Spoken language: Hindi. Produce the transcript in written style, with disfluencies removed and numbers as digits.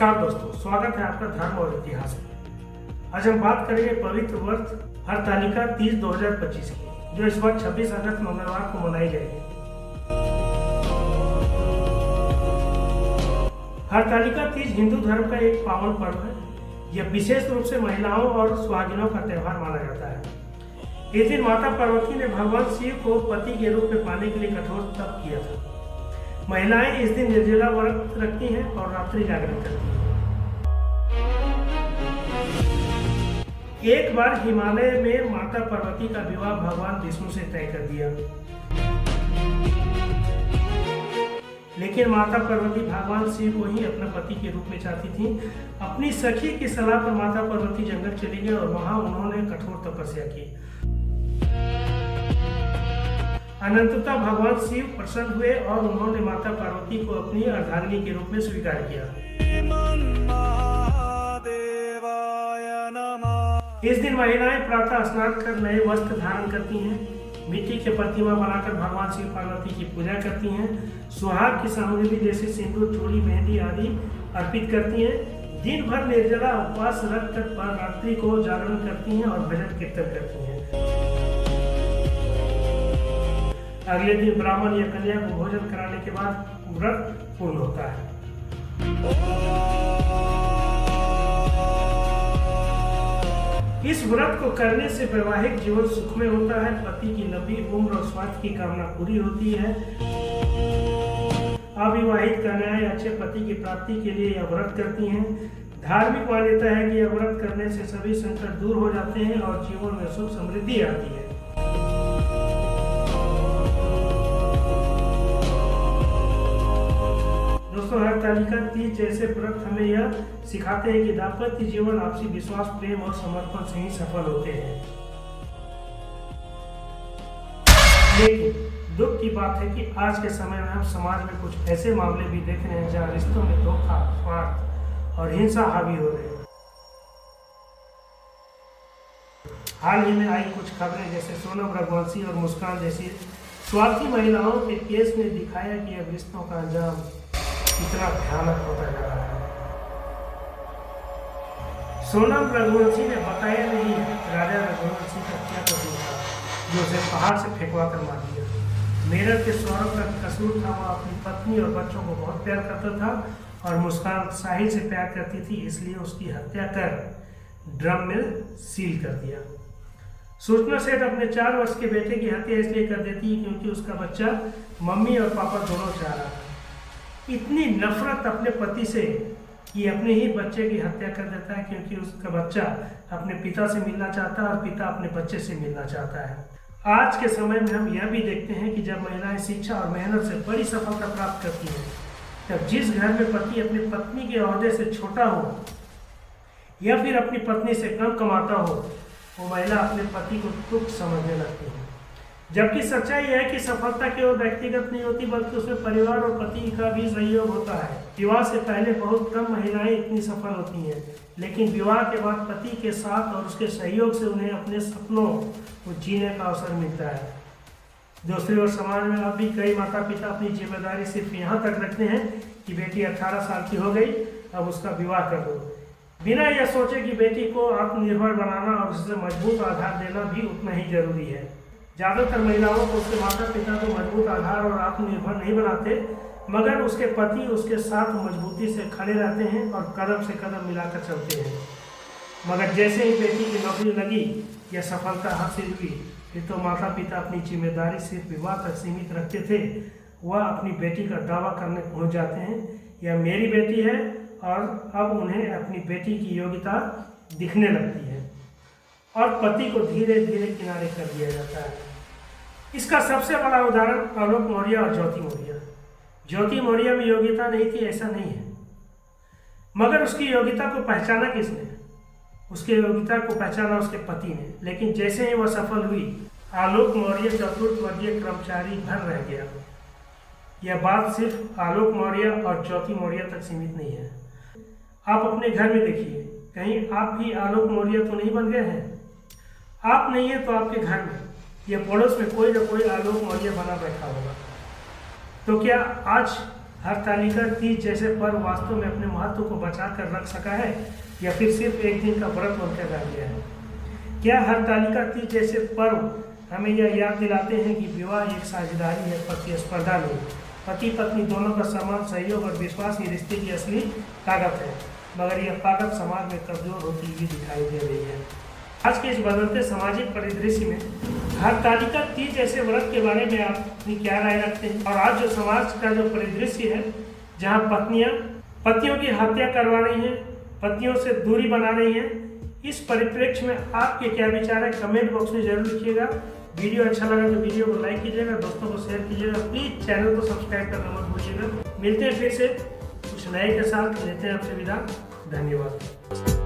नमस्कार दोस्तों, स्वागत है आपका धर्म और इतिहास में। आज हम बात करेंगे पवित्र व्रत हरतालिका तीज 2025 की, जो इस बार 26 अगस्त मंगलवार को मनाई जाएगी। हरतालिका तीज हिंदू धर्म का एक पावन पर्व है। यह विशेष रूप से महिलाओं और सुहागिनों का त्योहार माना जाता है। इस दिन माता पार्वती ने भगवान शिव को पति के रूप में पाने के लिए कठोर तप किया था। महिलाएं इस दिन निर्जला व्रत रखती हैं और रात्रि जागरण करती हैं। एक बार हिमालय में माता पार्वती का विवाह भगवान विष्णु से तय कर दिया, लेकिन माता पार्वती भगवान शिव को ही अपना पति के रूप में चाहती थी। अपनी सखी की सलाह पर माता पार्वती जंगल चली गई और वहां उन्होंने कठोर तपस्या की। अनंतता भगवान शिव प्रसन्न हुए और उन्होंने माता पार्वती को अपनी अर्धांगिनी के रूप में स्वीकार किया। इस दिन महिलाएं प्रातः स्नान कर नए वस्त्र धारण करती हैं, मिट्टी के प्रतिमा बनाकर भगवान शिव पार्वती की पूजा करती हैं, सुहाग की सामग्री जैसे सिंदूर, चूड़ी, मेहंदी आदि अर्पित करती हैं। दिन भर निर्जला उपवास रखकर रात्रि को जागरण करती हैं और भजन कीर्तन करती हैं। अगले दिन ब्राह्मण या कन्या को भोजन कराने के बाद व्रत पूर्ण होता है। इस व्रत को करने से वैवाहिक जीवन सुखमय होता है, पति की लंबी उम्र और स्वास्थ्य की कामना पूरी होती है। अविवाहित कन्याएं अच्छे पति की प्राप्ति के लिए यह व्रत करती हैं। धार्मिक मान्यता है कि यह व्रत करने से सभी संकट दूर हो जाते हैं और जीवन में सुख समृद्धि आती है। दोस्तों, हरतालिका तीज जैसे व्रत हमें यह सिखाते हैं कि दाम्पत्य जीवन आपसी विश्वास, प्रेम और समर्पण से ही सफल होते हैं। लेकिन दुख की बात है कि आज के समय में हम समाज में कुछ ऐसे मामले भी देख रहे हैं जहाँ रिश्तों में धोखा, स्वार्थ और हिंसा हावी हो रहे हैं। हाल ही में आई कुछ खबरें जैसे सोनम रघुवंशी और मुस्कान जैसी स्वार्थी महिलाओं के केस ने दिखाया कि अब रिश्तों का अंजाम कितना भयानक होता जा रहा है। सोनम रघुवंशी ने बताया नहीं राजा रघुवंशी का क्या कसूर था जो उसे पहाड़ से फेंकवा कर मार दिया। मेरठ के सौरभ का कसूर था, वह अपनी पत्नी और बच्चों को बहुत प्यार करता था और मुस्कान साहिल से प्यार करती थी, इसलिए उसकी हत्या कर ड्रम में सील कर दिया। सूचना सेठ अपने 4 वर्ष के बेटे की हत्या इसलिए कर देती है क्योंकि उसका बच्चा मम्मी और पापा दोनों चाह रहा था। इतनी नफरत अपने पति से कि अपने ही बच्चे की हत्या कर देता है क्योंकि उसका बच्चा अपने पिता से मिलना चाहता है और पिता अपने बच्चे से मिलना चाहता है। आज के समय में हम यह भी देखते हैं कि जब महिलाएं शिक्षा और मेहनत से बड़ी सफलता प्राप्त करती हैं, तब जिस घर में पति अपनी पत्नी के ओहदे से छोटा हो या फिर अपनी पत्नी से कम कमाता हो, वो महिला अपने पति को तुच्छ समझने लगती है। जबकि सच्चाई है कि सफलता केवल व्यक्तिगत नहीं होती बल्कि उसमें परिवार और पति का भी सहयोग होता है। विवाह से पहले बहुत कम महिलाएं इतनी सफल होती हैं, लेकिन विवाह के बाद पति के साथ और उसके सहयोग से उन्हें अपने सपनों को जीने का अवसर मिलता है। दूसरी ओर समाज में अब भी कई माता पिता अपनी जिम्मेदारी सिर्फ यहाँ तक रखते हैं कि बेटी 18 साल की हो गई, अब उसका विवाह कर दो, बिना यह सोचे कि बेटी को आत्मनिर्भर बनाना और उससे मजबूत आधार देना भी उतना ही जरूरी है। ज़्यादातर महिलाओं को उसके माता पिता को मजबूत आधार और आत्मनिर्भर नहीं बनाते, मगर उसके पति उसके साथ मजबूती से खड़े रहते हैं और कदम से कदम मिलाकर चलते हैं। मगर जैसे ही बेटी की नौकरी लगी या सफलता हासिल हुई, फिर तो माता पिता अपनी जिम्मेदारी सिर्फ विवाह तक सीमित रखते थे, वह अपनी बेटी का दावा करने पहुँच जाते हैं, यह मेरी बेटी है, और अब उन्हें अपनी बेटी की योग्यता दिखने लगती है और पति को धीरे धीरे किनारे कर दिया जाता है। इसका सबसे बड़ा उदाहरण आलोक मौर्य और ज्योति मौर्य। ज्योति मौर्य में योग्यता नहीं थी ऐसा नहीं है, मगर उसकी योग्यता को पहचाना किसने? उसकी योग्यता को पहचाना उसके पति ने। लेकिन जैसे ही वह सफल हुई, आलोक मौर्य चतुर्थ वर्गीय कर्मचारी घर रह गया। यह बात सिर्फ आलोक मौर्य और ज्योति मौर्य तक सीमित नहीं है। आप अपने घर में देखिए, कहीं आप भी आलोक मौर्य तो नहीं बन गए हैं? आप नहीं है तो आपके घर में या पड़ोस में कोई ना कोई आलोक मौर्य बना बैठा होगा। तो क्या आज हरतालिका तीज जैसे पर्व वास्तव में अपने महत्व को बचा कर रख सका है या फिर सिर्फ एक दिन का व्रत बनकर रह गया है? क्या हरतालिका तीज जैसे पर्व हमें यह याद दिलाते हैं कि विवाह एक साझेदारी है, प्रतिस्पर्धा नहीं? पति पत्नी दोनों का समान सहयोग और विश्वास ही रिश्ते की असली ताकत है, मगर यह ताकत समाज में कमजोर होती हुई दिखाई दे रही है। आज के इस बदलते सामाजिक परिदृश्य में हरतालिका तीज जैसे व्रत के बारे में आप अपनी क्या राय रखते हैं? और आज जो समाज का जो परिदृश्य है, जहां पत्नियां पतियों की हत्या करवा रही हैं, पतियों से दूरी बना रही हैं, इस परिप्रेक्ष्य में आपके क्या विचार है? कमेंट बॉक्स में जरूर लिखिएगा। वीडियो अच्छा लगा तो वीडियो को लाइक कीजिएगा, दोस्तों को शेयर कीजिएगा, प्लीज चैनल को सब्सक्राइब करना मत भूलिएगा। मिलते हैं फिर से कुछ नए के साथ, लेते हैं आपसे विदा। धन्यवाद।